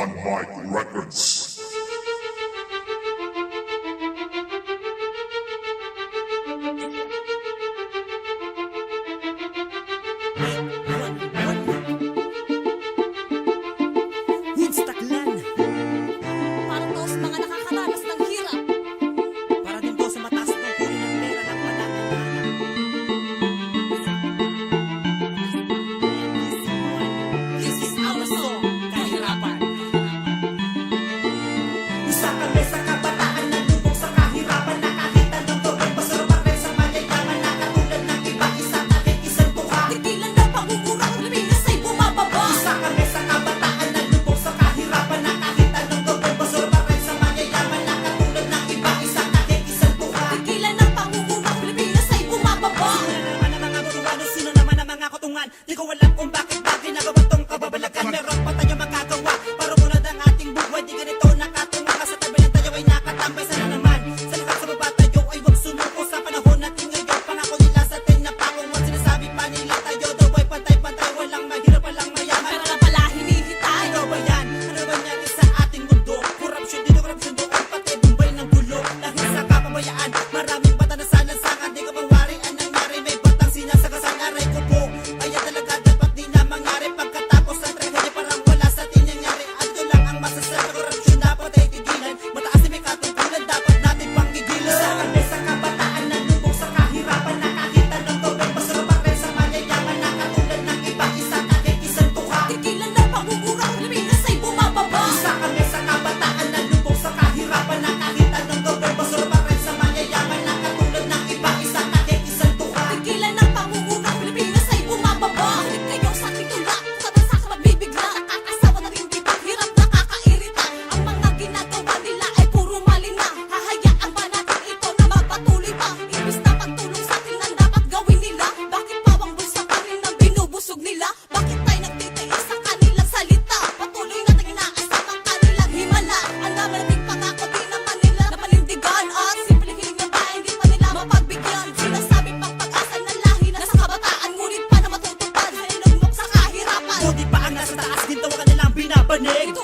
One Mic Records. Woodstockland. Para to sa mga nakakaranas ng hirap. Para din to sa mataas ng huli ng pera ng panangalan. This is our song, Kahirapan. Isa kami sa kabataan na lubog sa kahirapan. Nakakita ng tubig, masarap pa rin sa mayayaman. Nakatulad ng iba, isang kahit isang tuka. Tigilan na pangungurang Pilipinas ay bumababa. Isa kami sa kabataan na lubog sa kahirapan. Nakakita ng tubig, masarap pa rin sa mayayaman. Nakatulad ng iba, isang kahit isang tuka. Tigilan na pangungurang Pilipinas ay bumababa. Sino naman ang mga butuan o sino naman ang mga kutungan? Di ko alam kung bakit ba ginagawa tong kababalagan. Meron pa tayo magagawa para unad ang ating buhay. Di ganito nakatunga ka sa tabi ng tayo ay nakatambay. Sana naman sa lakas sa baba tayo ay huwag sumuko sa panahon natin ngayon. Pangako nila sa atin na pangungod. Sinasabi pa nila tayo daw ay pantay-pantay. Walang mahirap, walang mayaman. Pero na pala hinihintay. Ano ba yan? Ano ba nangyari sa ating mundo? Korupsyon dito, korupsyon doon. Pati bumbay ng gulo. Dahil sa kapabayaan, maraming bata na salansangan. Di ka mawari ang nangyari. May batang sinasagasan. Aray ko po. Kaya talaga dapat di na mangyari. Pagkatapos ng tragedy parang wala sa atin nangyari. At ito lang ang masasabi. Korupsyon dapat ay tigilan. Mataas na may katungkulan. Dapat natin panggigilan. Sa kami sa kabataan na lubog sa kahirapan. Nakakita ng tubig. Masarap pa rin sa mayayaman. Nakatulad ng iba. Isa kahit isang tuka. Tigilan na pangungurang Pilipinas ay bumababa. Isa kami sa kabataan na lubog sa kahirapan. Nakakita ng tubig, basura pa rin sa mayayaman. Nakatulad ng iba, isa kahit isang tuka. Tigilan ng pangungurang Pilipinas ay bumababa. Balik kayo sa ating tula, sa bansa ka magbibigla. Nakakasawa na rin diba, hirap nakakairita. Ang mga ginagawa nila ay puro mali na. Hahayaan ba natin ito na magpatuloy pa? Imbis na pagtulong sa atin ang dapat gawin nila. Bakit pawang bulsa pa rin ang binubusog nila? Bakit tayo nagtitiis sa kanilang salita? Patuloy natin inaasam ang kanilang himala. Ang dami nating pangako di naman nila napanindigan. At simpleng hiling ng bahay hindi pa nila mapagbigyan. Sinasabi pang pag-asa ng lahi na sa kabataan, ngunit pa na matutupad. Sinugmok sa kahirapan. Buti pa ang nasa taas, gintawa ka nilang binabanig. Ito